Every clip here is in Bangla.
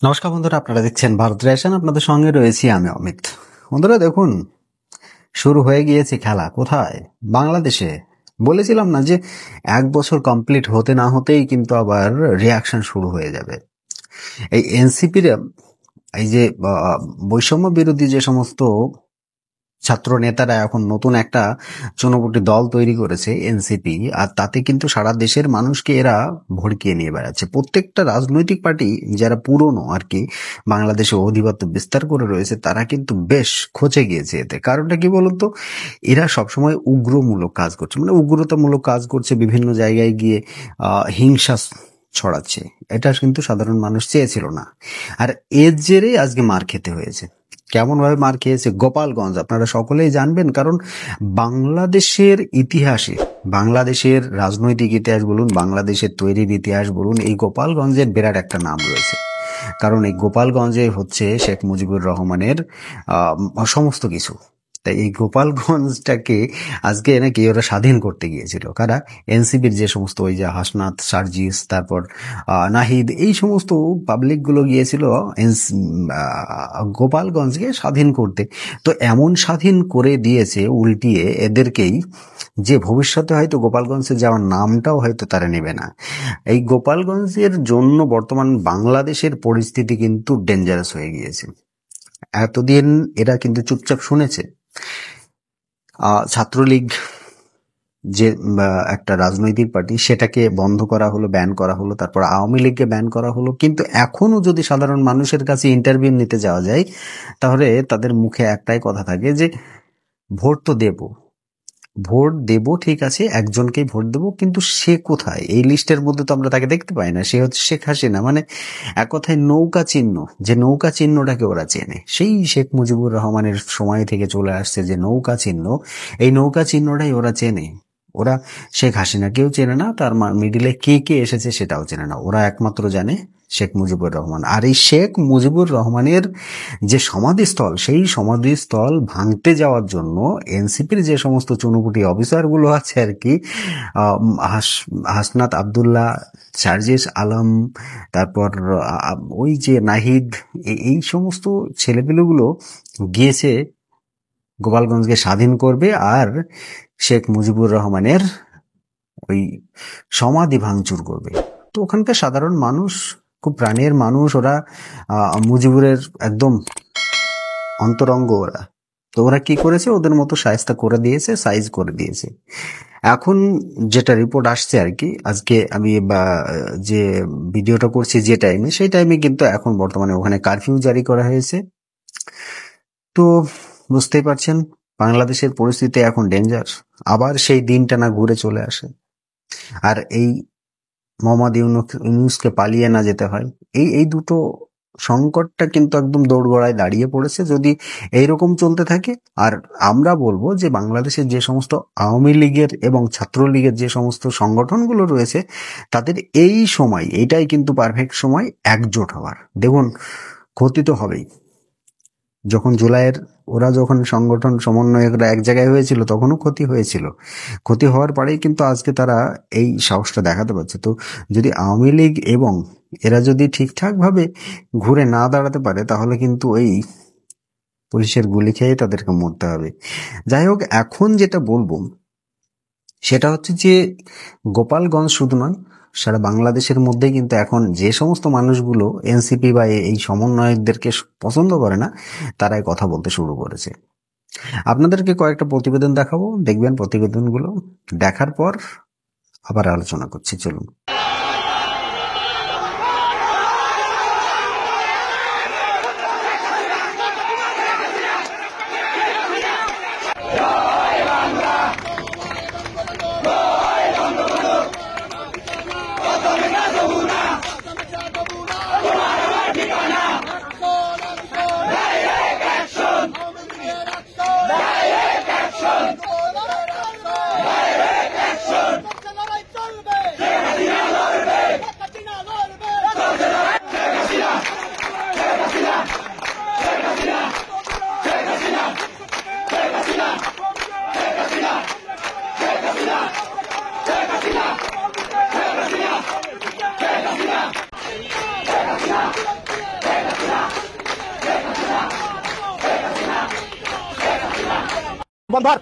নমস্কার বন্ধুরা, আপনারা দেখছেন ভারত রেশন। আপনাদের সঙ্গে রয়েছি আমি অমিত। বন্ধুরা দেখুন, শুরু হয়ে গিয়েছে খেলা। কোথায়? বাংলাদেশে। বলেছিলাম না যে 1 বছর কমপ্লিট হতে না হতেই কিন্তু আবার রিয়াকশন শুরু হয়ে যাবে। এই এনসিপির এই যে বৈষম্য বিরোধী যে সমস্ত ছাত্র নেতারা এখন নতুন একটা চুনোপুটি দল তৈরি করেছে এনসিপি, আর তাতে কিন্তু সারা দেশের মানুষকে এরা ভড়কিয়ে নিয়ে বেড়াচ্ছে। প্রত্যেকটা রাজনৈতিক পার্টি যারা পুরনো আর কি বাংলাদেশে অধিপত্য বিস্তার করে রয়েছে, তারা কিন্তু বেশ খচে গিয়েছে এতে। কারণটা কি বলুন তো? এরা সবসময় উগ্রমূলক কাজ করছে, মানে উগ্রতামূলক কাজ করছে, বিভিন্ন জায়গায় গিয়ে হিংসা ছড়াচ্ছে। এটা কিন্তু সাধারণ মানুষ চেয়েছিল না, আর এর জেরেই আজকে মার খেতে হয়েছে। কেমন ভাবে মার খেয়েছে? গোপালগঞ্জ আপনারা সকলেই জানবেন, কারণ বাংলাদেশের ইতিহাসে, বাংলাদেশের রাজনৈতিক ইতিহাস বলুন, বাংলাদেশের তৈরির ইতিহাস বলুন, এই গোপালগঞ্জের বিরাট একটা নাম রয়েছে। কারণ এই গোপালগঞ্জে হচ্ছে শেখ মুজিবুর রহমানের সমস্ত কিছু। তাই এই গোপালগঞ্জটাকে আজকে নাকি ওরা স্বাধীন করতে গিয়েছিল কারা? এনসিপির যে সমস্ত ওই যে হাসনাত, সার্জিস, তারপর নাহিদ, এই সমস্ত পাবলিক গুলো গিয়েছিল গোপালগঞ্জকে স্বাধীন করতে। তো এমন স্বাধীন করে দিয়েছে উল্টিয়ে এদেরকেই, যে ভবিষ্যতে হয়তো গোপালগঞ্জে যাওয়ার নামটাও হয়তো তারা নেবে না। এই গোপালগঞ্জের জন্য বর্তমান বাংলাদেশের পরিস্থিতি কিন্তু ডেঞ্জারাস হয়ে গিয়েছে। এতদিন এরা কিন্তু চুপচাপ শুনেছে। ছাত্রলীগ যে একটা রাজনৈতিক পার্টি, সেটাকে বন্ধ করা হলো, ব্যান করা হলো, তারপর আওয়ামী লীগকে ব্যান করা হলো। কিন্তু এখনো যদি সাধারণ মানুষের কাছে ইন্টারভিউ নিতে যাওয়া যায়, তাহলে তাদের মুখে একটাই কথা থাকে যে ভোট তো দেব, ভোট দেব, ঠিক আছে, একজনকেই ভোট দেব, কিন্তু সে কোথায়? এই লিস্টের মধ্যে তো আমরা তাকে দেখতে পাই না। সে হচ্ছে শেখ হাসিনা। মানে এক কথায় নৌকা চিহ্ন, যে নৌকা চিহ্নটাকে ওরা চেনে, সেই শেখ মুজিবুর রহমানের সময় থেকে চলে আসছে যে নৌকা চিহ্ন, এই নৌকা চিহ্নটাই ওরা চেনে। ওরা শেখ হাসিনাকেও চেনে না, তার মিডিলে কে কে এসেছে সেটাও চেনে না। ওরা একমাত্র জানে শেখ মুজিবুর রহমান। আর এই শেখ মুজিবুর রহমানের যে সমাধিস্থল, সেই সমাধিস্থল ভাঙতে যাওয়ার জন্য এনসিপির যে সমস্ত চুনুপুটি অফিসারগুলো আছে আর কি, হাসনাত আবদুল্লাহ, সার্জিস আলম, তারপর ওই যে নাহিদ, এই সমস্ত ছেলেপিলেগুলো গিয়েছে গোপালগঞ্জকে স্বাধীন করবে আর শেখ মুজিবুর রহমানের ওই সমাধি ভাঙচুর করবে। তো ওখানকার সাধারণ মানুষ, খুব প্রাণের মানুষ, ওরা মুজিবুরের একদম অন্তরঙ্গ ওরা। তো ওরা কি করেছে? ওদের মতো সাইজটা করে দিয়েছে, সাইজ করে দিয়েছে। এখন যেটা রিপোর্ট আসছে আর কি, আজকে আমি যে ভিডিওটা করছি যে টাইমে, সেই টাইমে কিন্তু এখন বর্তমানে ওখানে কারফিউ জারি করা হয়েছে। তো বুঝতেই পারছেন বাংলাদেশের পরিস্থিতি এখন ডেঞ্জার। আবার সেই দিনটা না ঘুরে চলে আসে, আর এই মোহাম্মদ ইউনূসকে পালিয়ে না যেতে হয়। এই দুটো সংকটটা কিন্তু একদম দোরগোড়ায় দাঁড়িয়ে পড়েছে যদি এইরকম চলতে থাকে। আর আমরা বলবো যে বাংলাদেশের যে সমস্ত আওয়ামী লীগের এবং ছাত্রলীগের যে সমস্ত সংগঠনগুলো রয়েছে, তাদের এই সময়, এইটাই কিন্তু পারফেক্ট সময় একজোট হওয়ার। দেখুন, ক্ষতি তো হবেই। যখন জুলাইয়ের ওরা যখন সংগঠন সমন্বয়করা এক জায়গায় হয়েছিল, তখনও ক্ষতি হয়েছিল। ক্ষতি হওয়ার পরেই কিন্তু আজকে তারা এই সাহসটা দেখাতে পারছে। তো যদি আওয়ামী লীগ এবং এরা যদি ঠিকঠাক ভাবে ঘুরে না দাঁড়াতে পারে, তাহলে কিন্তু ওই পুলিশের গুলি খেয়ে তাদেরকে মরতে হবে। যাই হোক, এখন যেটা বলবো সেটা হচ্ছে যে গোপালগঞ্জ শুধু নয়, সারা বাংলাদেশের মধ্যেই কিন্তু এখন যে সমস্ত মানুষগুলো এনসিপি বা এই সমন্বয়কদেরকে পছন্দ করে না, তারাই কথা বলতে শুরু করেছে। আপনাদেরকে কয়েকটা প্রতিবেদন দেখাবো, দেখবেন প্রতিবেদনগুলো দেখার পর আবার আলোচনা করছি। চলুন। সম্ভার।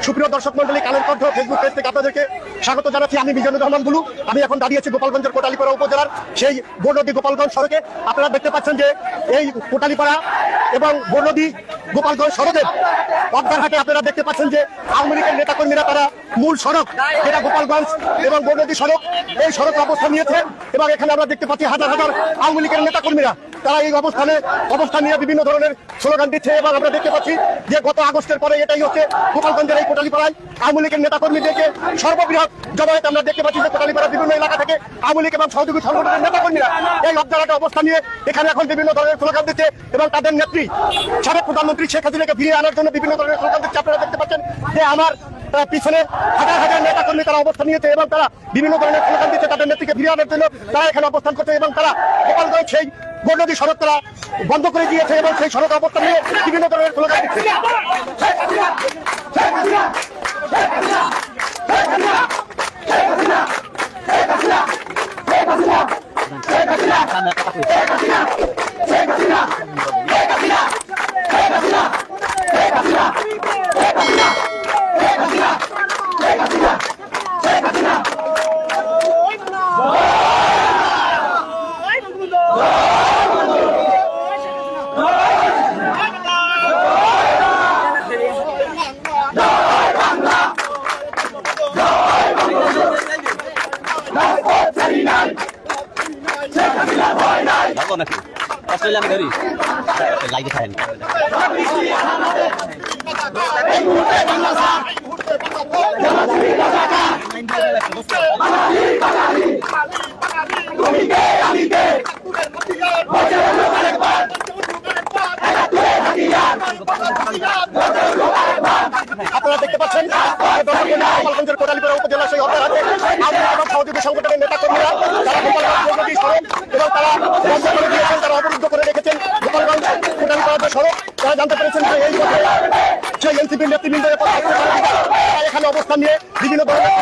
সুপ্রিয় দর্শক মন্ডলী, কালের কণ্ঠ ফেসবুক পেজ থেকে আপনাদেরকে স্বাগত জানাচ্ছি। আমি মিজানুর রহমান বুলু। আমি এখন দাঁড়িয়েছি গোপালগঞ্জের কোটালীপাড়া উপজেলার সেই বনদী গোপালগঞ্জ সড়কে। আপনারা দেখতে পাচ্ছেন যে এই কোটালীপাড়া এবং বনদী গোপালগঞ্জ সড়কের অর্ধারহাটে আপনারা দেখতে পাচ্ছেন যে আওয়ামী লীগের নেতাকর্মীরা তারা মূল সড়ক যেটা গোপালগঞ্জ এবং বনদী সড়ক, এই সড়কে অবস্থান নিয়েছে এবং এখানে আমরা দেখতে পাচ্ছি হাজার হাজার আওয়ামী লীগের নেতাকর্মীরা তারা এই অবস্থান নিয়ে বিভিন্ন ধরনের স্লোগান দিচ্ছে। এবং আমরা দেখতে পাচ্ছি যে গত আগস্টের পরে এটাই হচ্ছে গোপালগঞ্জের এই কোটালীপাড়ায় আওয়ামী লীগের নেতাকর্মীদেরকে সর্ববৃহৎ জমায়েত। আমরা দেখতে পাচ্ছি যে কোটালীপাড়ার বিভিন্ন এলাকা থেকে আওয়ামী লীগ এবং সহযোগী সংগঠনের নেতাকর্মীরা এই অবদারাটে অবস্থান নিয়ে এখানে এখন বিভিন্ন ধরনের স্লোগান দিচ্ছে এবং তাদের নেত্রী সাবেক প্রধানমন্ত্রী শেখ হাসিনাকে ফিরিয়ে আনার জন্য বিভিন্ন ধরনের স্লোগান দিচ্ছে। আপনারা দেখতে পাচ্ছেন যে আমার পিছনে হাজার হাজার নেতাকর্মী তারা অবস্থান নিয়েছে এবং তারা বিভিন্ন ধরনের স্লোগান দিচ্ছে তাদের নেত্রীকে ফিরিয়ে আনার জন্য। তারা এখানে অবস্থান করছে এবং তারা গোপালগঞ্জ সেই বনদী সড়ক তারা বন্ধ করে দিয়েছে এবং সেই সড়ক অবস্থান নিয়ে বিভিন্ন ধরনের স্লোগান দিচ্ছে। অস্ট্রেলিয়া আমি ধরি লাইভে থাকেন আপনারা দেখতে পাচ্ছেন গোপালগঞ্জের কোটালীপাড়া উপজেলা সেই অর্ধারহাটে আওয়ামী লীগ এবং সহযোগী সংগঠনের নেতাকর্মীরা তারা গোপালগঞ্জ সড়ক এবং তারা বন্ধ করে দিয়েছেন, তারা অবরুদ্ধ করে রেখেছেন গোপালগঞ্জ কোটালীপাড়া যে সড়ক। তারা জানতে পেরেছেন যে এই সেই এনসিপির নেতৃবৃন্দের এখানে অবস্থান নিয়ে বিভিন্ন ধরনের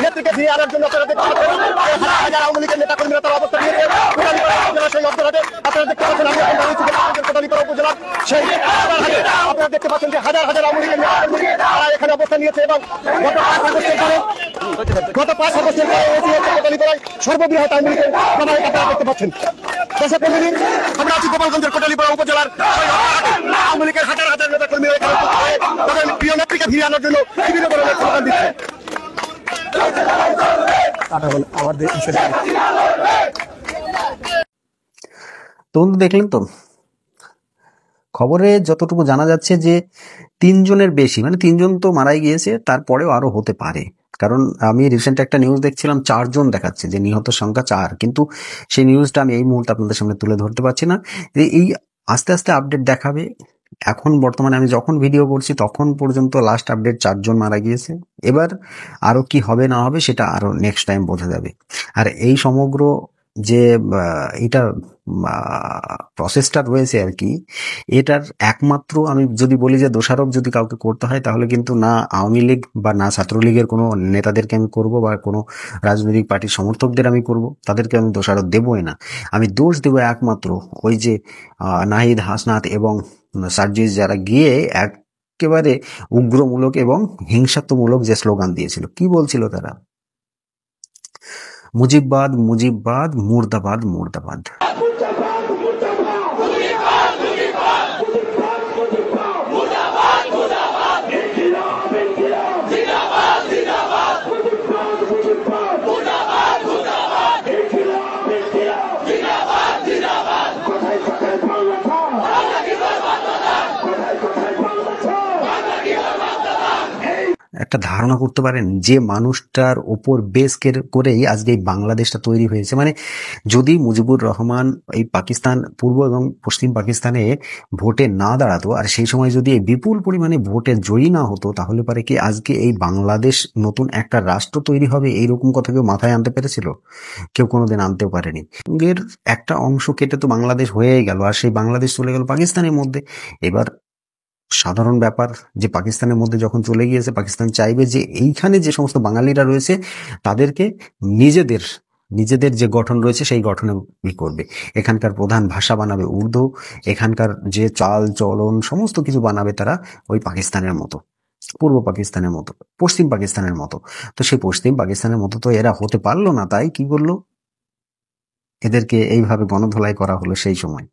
নেত্রীকে ফিরিয়ে আনার জন্য আপনারা দেখতে পাচ্ছেন হাজার হাজার আওয়ামী লীগের নেতাকর্মীরা তারা অবস্থান নিয়েছে কোটালীপাড়া উপজেলা সেই অর্ধারহাটে। আপনারা দেখতে পাচ্ছেন আমি এখন দাঁড়িয়েছি কোটালীপাড়া উপজেলার সেই অর্ধারহাটে। আপনারা দেখতে পাচ্ছেন যে হাজার হাজার আওয়ামী লীগের নেতাকর্মী তারা এখানে অবস্থান নিয়েছে এবং গত 5 আগস্টের পরে কোটালীপাড়ায় সর্ববৃহৎ আওয়ামী লীগের জমায়েত আপনারা দেখতে পাচ্ছেন। দর্শক মণ্ডলী, আমরা আছি গোপালগঞ্জের কোটালীপাড়া উপজেলার আওয়ামী লীগের হাজার হাজার নেতাকর্মীরা এখানে তাদের প্রিয় নেত্রীকে ফিরিয়ে আনার জন্য বিভিন্ন ধরনের স্লোগান দিচ্ছে। তো দেখলেন তো খবরে যতটুকু জানা যাচ্ছে যে 3 জনের বেশি, মানে 3 জন তো মারাই গিয়েছে, তারপরেও আরো হতে পারে। কারণ আমি রিসেন্ট একটা নিউজ দেখছিলাম 4 জন দেখাচ্ছে যে নিহত সংখ্যা 4, কিন্তু সেই নিউজটা আমি এই মুহূর্তে আপনাদের সামনে তুলে ধরতে পারছি না। এই আস্তে আস্তে আপডেট দেখাবে। এখন বর্তমানে আমি যখন ভিডিও করছি তখন পর্যন্ত লাস্ট আপডেট 4 জন মারা গিয়েছে। এবার আরো কি হবে না হবে সেটা আরো নেক্সট টাইম বোঝা যাবে। আর এই সমগ্র যে এটা প্রসেসটা রয়েছে আর কি, এটার একমাত্র আমি যদি বলি যে দোষারোপ যদি কাউকে করতে হয় তাহলে কিন্তু না আওয়ামী লীগ বা না ছাত্রলীগের কোনো নেতাদেরকে আমি করব বা কোনো রাজনৈতিক পার্টির সমর্থকদের আমি করব, তাদেরকে আমি দোষারোপ দেবই না। আমি দোষ দেবো একমাত্র ওই যে নাহিদ, হাসনাত এবং সার্জিস যারা গিয়ে একেবারে উগ্রমূলক এবং হিংসাত্মমূলক যে স্লোগান দিয়েছিল। কি বলছিল তারা? মুজিববাদ, মুজিববাদ, মুর্দাবাদ, মুর্দাবাদ। একটা ধারণা করতে পারেন যে মানুষটার ওপর বেস করেই আজকে এই বাংলাদেশটা তৈরি হয়েছে। মানে যদি মুজিবুর রহমান এই পাকিস্তান, পূর্ব এবং পশ্চিম পাকিস্তানে ভোটে না দাঁড়াতো আর সেই সময় যদি এই বিপুল পরিমাণে ভোটে জয়ী না হতো, তাহলে পারে কি আজকে এই বাংলাদেশ নতুন একটা রাষ্ট্র তৈরি হবে এইরকম কথা কেউ মাথায় আনতে পেরেছিল? কেউ কোনোদিন আনতেও পারেনি। এর একটা অংশ কেটে তো বাংলাদেশ হয়েই গেল, আর সেই বাংলাদেশ চলে গেল পাকিস্তানের মধ্যে। এবার সাধারণ ব্যাপার যে পাকিস্তানের মধ্যে যখন চলে গিয়েছে, পাকিস্তান চাইবে যে এইখানে যে সমস্ত বাঙালিরা রয়েছে তাদেরকে নিজেদের নিজেদের যে গঠন রয়েছে সেই গঠনে করবে। এখানকার প্রধান ভাষা বানাবে উর্দু, এখানকার যে চাল চলন সমস্ত কিছু বানাবে তারা ওই পাকিস্তানের মতো, পূর্ব পাকিস্তানের মতো, পশ্চিম পাকিস্তানের মতো। তো সেই পশ্চিম পাকিস্তানের মতো তো এরা হতে পারলো না, তাই কি করলো, এদেরকে এইভাবে গণধোলাই করা হলো সেই সময়।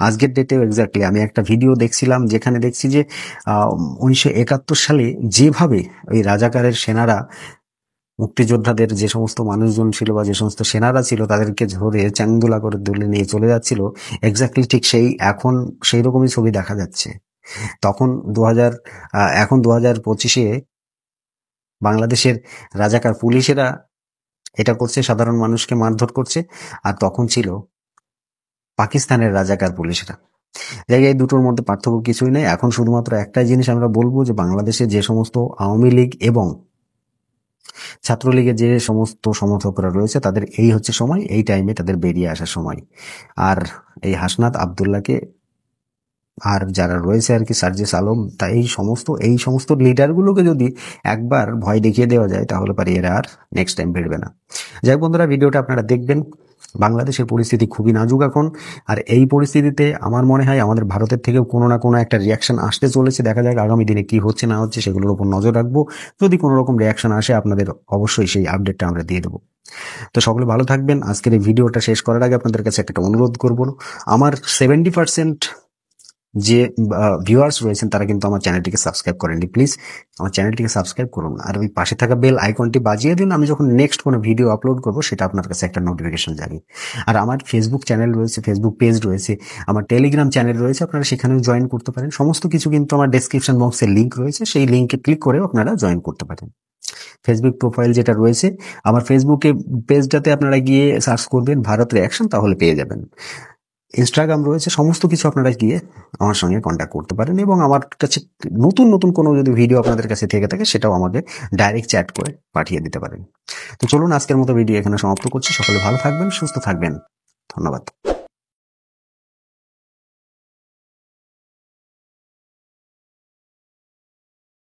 আজকের ডেটেও এক্স্যাক্টলি আমি একটা ভিডিও দেখছিলাম যেখানে দেখছি যে 1971 সালে যেভাবে ওই রাজাকারের সেনারা মুক্তিযোদ্ধাদের যে সমস্ত মানুষজন ছিল বা যে সমস্ত সেনারা ছিল তাদেরকে ধরে চ্যাংদোলা করে তুলে নিয়ে চলে যাচ্ছিল, এক্স্যাক্টলি ঠিক সেই এখন সেই রকমই ছবি দেখা যাচ্ছে। তখন এখন 2025-এ বাংলাদেশের রাজাকার পুলিশেরা এটা করছে, সাধারণ মানুষকে মারধর করছে, আর তখন ছিল পাকিস্তানের রাজাকার পুলিশেরা। জায়গায় দুটোর মধ্যে পার্থক্য কিছুই নেই। এখন শুধুমাত্র একটাই জিনিস আমরা বলবো যে বাংলাদেশে যে সমস্ত আওয়ামী লীগ এবং ছাত্রলীগের যে সমস্ত সমর্থকরা রয়েছে তাদের এই হচ্ছে সময়, এই টাইমে তাদের বেরিয়ে আসার সময়। আর এই হাসনাত আবদুল্লাহকে আর যারা রয়েছে আর কি, সার্জিস আলম, তা এই সমস্ত লিডারগুলোকে যদি একবার ভয় দেখিয়ে দেওয়া যায় তাহলে পারি এরা আর নেক্সট টাইম বেরবে না। যাই হোক বন্ধুরা, ভিডিওটা আপনারা দেখবেন। বাংলাদেশের পরিস্থিতি খুবই নাজুক এখন, আর এই পরিস্থিতিতে আমার মনে হয় আমাদের ভারতের থেকেও কোনো না কোনো একটা রিয়াকশন আসতে চলেছে। দেখা যাক আগামী দিনে কি হচ্ছে না হচ্ছে, সেগুলোর উপর নজর রাখবো। যদি কোনো রকম রিয়াকশন আসে আপনাদের অবশ্যই সেই আপডেটটা আমরা দিয়ে দেবো। তো সকলে ভালো থাকবেন। আজকের এই ভিডিওটা শেষ করার আগে আপনাদের কাছে একটা অনুরোধ করবো, আমার 70% যে ভিউয়ার্স রয়েছেন তারা কিন্তু আমার চ্যানেলটিকে সাবস্ক্রাইব করেননি। প্লিজ আমার চ্যানেলটিকে সাবস্ক্রাইব করুন, আর ওই পাশে থাকা বেল আইকনটি বাজিয়ে দিন। আমি যখন নেক্সট কোনো ভিডিও আপলোড করবো সেটা আপনার কাছে একটা নোটিফিকেশন যাবে। আর আমার ফেসবুক চ্যানেল রয়েছে, ফেসবুক পেজ রয়েছে, আমার টেলিগ্রাম চ্যানেল রয়েছে, আপনারা সেখানেও জয়েন করতে পারেন। সমস্ত কিছু কিন্তু আমার ডেসক্রিপশন বক্সে লিঙ্ক রয়েছে, সেই লিঙ্কে ক্লিক করেও আপনারা জয়েন করতে পারেন। ফেসবুক প্রোফাইল যেটা রয়েছে আমার ফেসবুকে পেজটাতে আপনারা গিয়ে সার্চ করবেন ভারত রিয়াকশন, তাহলে পেয়ে যাবেন। ইনস্টাগ্রাম রয়েছে, সমস্ত কিছু আপনারা গিয়ে আমার সঙ্গে কন্ট্যাক্ট করতে পারেন, এবং আমার কাছে নতুন নতুন কোনো যদি ভিডিও আপনাদের কাছে থেকে থাকে সেটাও আমাকে ডাইরেক্ট চ্যাট করে পাঠিয়ে দিতে পারেন। তো চলুন আজকের মতো ভিডিও এখানে সমাপ্ত করছি। সকলে ভালো থাকবেন, সুস্থ থাকবেন, ধন্যবাদ।